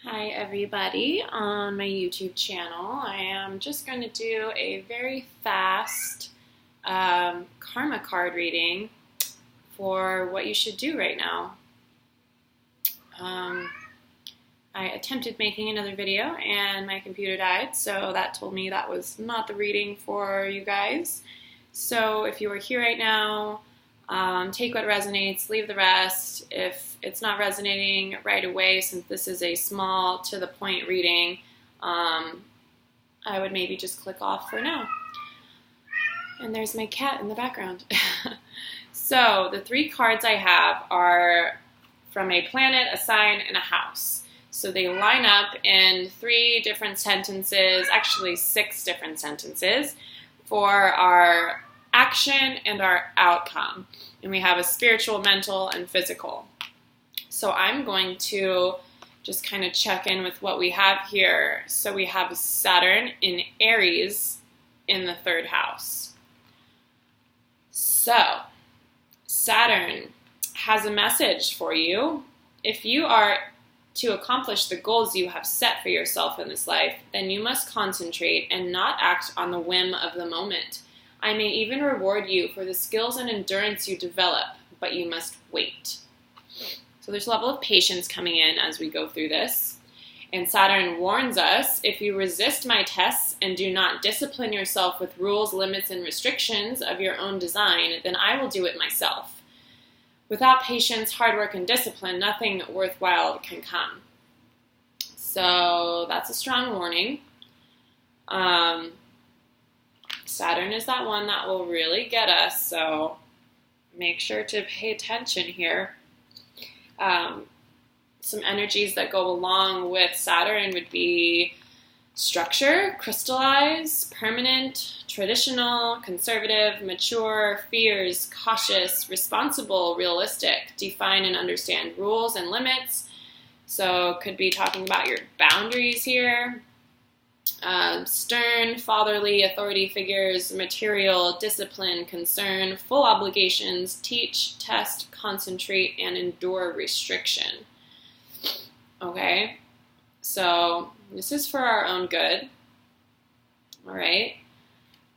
Hi everybody on my YouTube channel. I am just going to do a very fast karma card reading for what you should do right now. I attempted making another video and my computer died, so that told me that was not the reading for you guys. So if you are here right now, take what resonates, leave the rest. If it's not resonating right away, since this is a small to the point reading, I would maybe just click off for now. And there's my cat in the background. So the three cards I have are from a planet, a sign, and a house. So they line up in 3 different sentences, actually 6 different sentences, for our action and our outcome. And we have a spiritual, mental, and physical. So I'm going to just kind of check in with what we have here. So we have Saturn in Aries in the 3rd house. So Saturn has a message for you. If you are to accomplish the goals you have set for yourself in this life, then you must concentrate and not act on the whim of the moment. I may even reward you for the skills and endurance you develop, but you must wait. So there's a level of patience coming in as we go through this. And Saturn warns us, if you resist my tests and do not discipline yourself with rules, limits, and restrictions of your own design, then I will do it myself. Without patience, hard work, and discipline, nothing worthwhile can come. So that's a strong warning. Saturn is that one that will really get us, so make sure to pay attention here. Some energies that go along with Saturn would be structure, crystallize, permanent, traditional, conservative, mature, fierce, cautious, responsible, realistic, define and understand rules and limits. So could be talking about your boundaries here. Stern, fatherly, authority figures, material, discipline, concern, full obligations, teach, test, concentrate, and endure restriction. Okay, so this is for our own good. All right,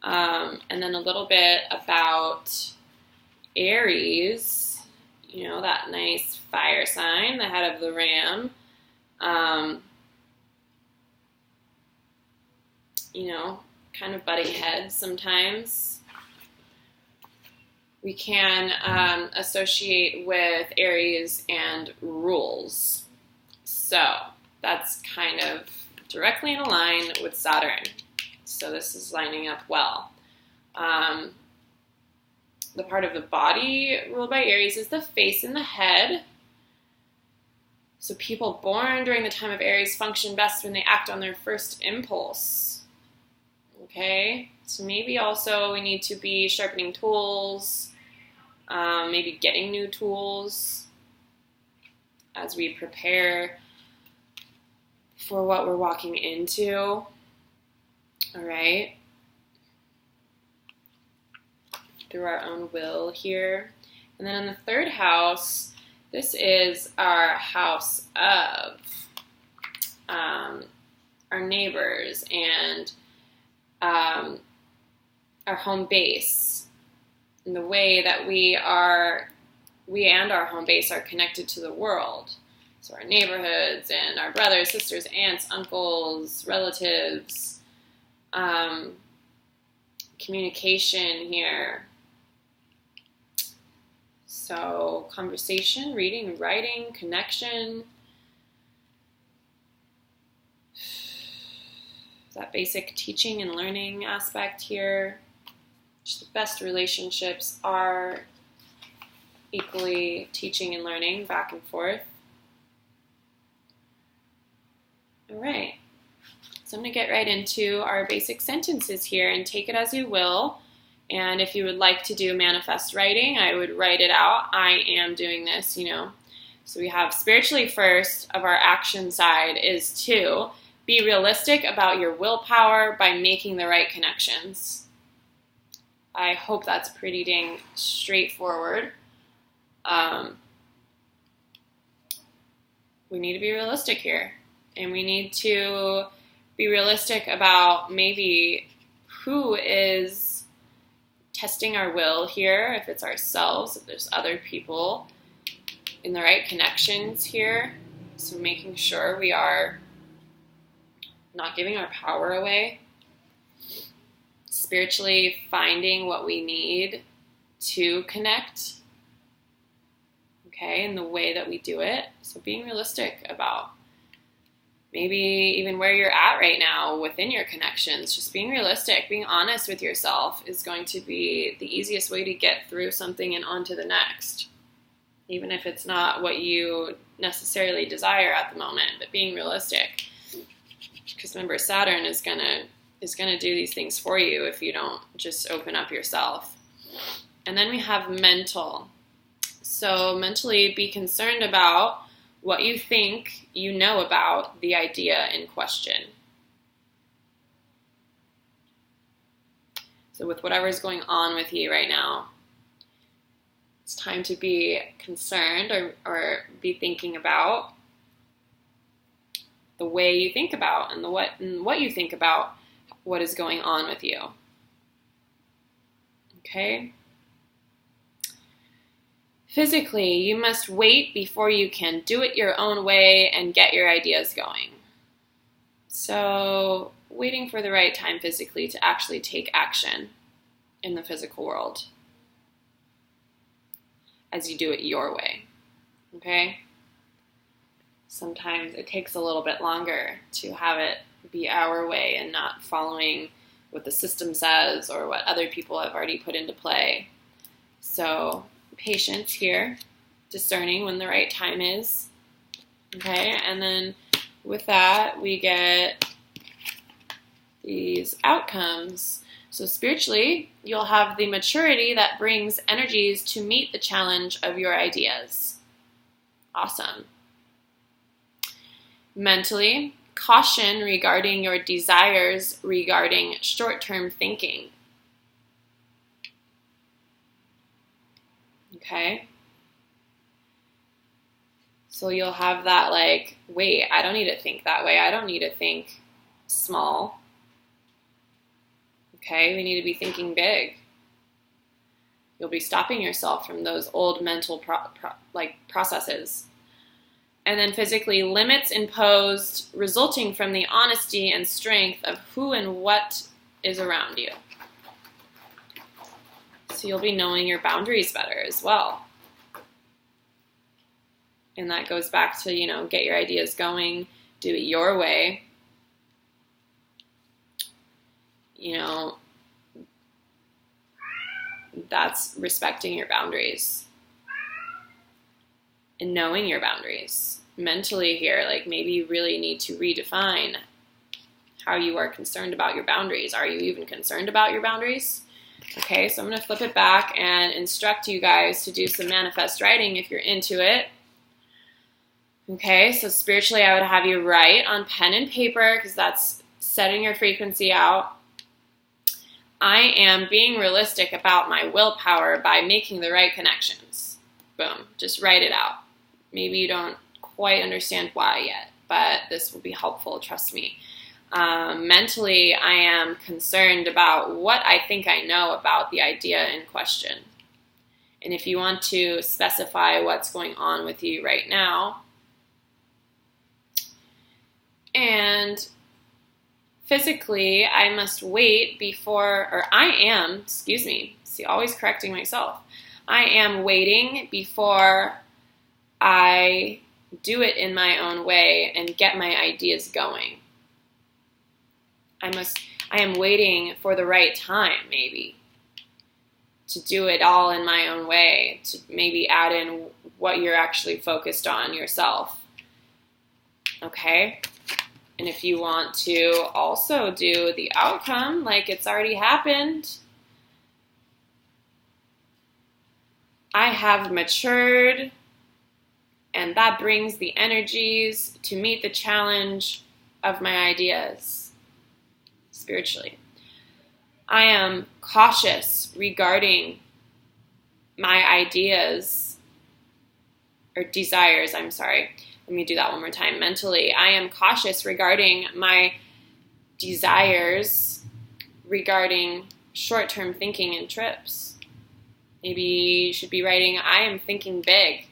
and then a little bit about Aries, you know, that nice fire sign, the head of the ram. You know, kind of butting heads sometimes. We can associate with Aries and rules. So that's kind of directly in line with Saturn. So this is lining up well. The part of the body ruled by Aries is the face and the head. So people born during the time of Aries function best when they act on their first impulse. Okay, so maybe also we need to be sharpening tools, maybe getting new tools as we prepare for what we're walking into. All right, through our own will here. And then in the 3rd house, this is our house of our neighbors and our home base, and the way that we and our home base are connected to the world. So our neighborhoods and our brothers, sisters, aunts, uncles, relatives, communication here. So conversation, reading, writing, connection. That basic teaching and learning aspect here. The best relationships are equally teaching and learning back and forth. All right, so I'm going to get right into our basic sentences here and take it as you will. And if you would like to do manifest writing, I would write it out. I am doing this, you know. So we have spiritually first of our action side is to be realistic about your willpower by making the right connections. I hope that's pretty dang straightforward. We need to be realistic here. And we need to be realistic about maybe who is testing our will here, if it's ourselves, if there's other people in the right connections here. So making sure we are not giving our power away. Spiritually finding what we need to connect, okay, in the way that we do it. So being realistic about maybe even where you're at right now within your connections, just being realistic, being honest with yourself is going to be the easiest way to get through something and on to the next, even if it's not what you necessarily desire at the moment, but being realistic. Because remember, Saturn is gonna do these things for you if you don't just open up yourself. And then we have mental. So mentally be concerned about what you think you know about the idea in question. So with whatever's going on with you right now, it's time to be concerned or be thinking about the way you think about and what you think about what is going on with you. Okay? Physically, you must wait before you can do it your own way and get your ideas going. So, waiting for the right time physically to actually take action in the physical world as you do it your way. Okay? Sometimes it takes a little bit longer to have it be our way and not following what the system says or what other people have already put into play. So, patience here, discerning when the right time is. Okay, and then with that, we get these outcomes. So spiritually, you'll have the maturity that brings energies to meet the challenge of your ideas. Awesome. Mentally, caution regarding your desires regarding short-term thinking. Okay? So you'll have that like, wait, I don't need to think that way. I don't need to think small. Okay? We need to be thinking big. You'll be stopping yourself from those old mental processes. And then physically, limits imposed resulting from the honesty and strength of who and what is around you. So you'll be knowing your boundaries better as well. And that goes back to, get your ideas going, do it your way. That's respecting your boundaries and knowing your boundaries. Mentally here, like maybe you really need to redefine how you are concerned about your boundaries. Are you even concerned about your boundaries? Okay, so I'm going to flip it back and instruct you guys to do some manifest writing if you're into it. Okay, so spiritually I would have you write on pen and paper because that's setting your frequency out. I am being realistic about my willpower by making the right connections. Boom, just write it out. Maybe you don't quite understand why yet, but this will be helpful, trust me. Mentally, I am concerned about what I think I know about the idea in question. And if you want to specify what's going on with you right now. And physically, I must wait always correcting myself. I am waiting before I do it in my own way and get my ideas going. I am waiting for the right time, maybe, to do it all in my own way, to maybe add in what you're actually focused on yourself. Okay? And if you want to also do the outcome, like it's already happened, I have matured, and that brings the energies to meet the challenge of my ideas spiritually. I am cautious regarding my ideas, or desires, Let me do that one more time. Mentally, I am cautious regarding my desires, regarding short-term thinking and trips. Maybe you should be writing, I am thinking big.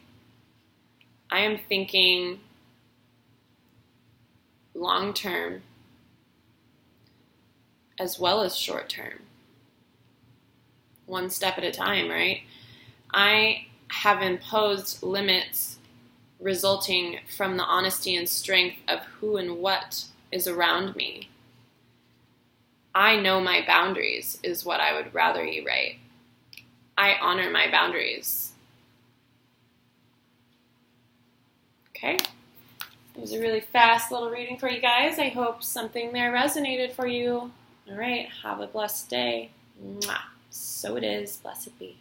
I am thinking long-term as well as short-term. One step at a time, right? I have imposed limits resulting from the honesty and strength of who and what is around me. I know my boundaries is what I would rather you write. I honor my boundaries. Okay? It was a really fast little reading for you guys. I hope something there resonated for you. All right, have a blessed day. Mwah. So it is. Blessed be.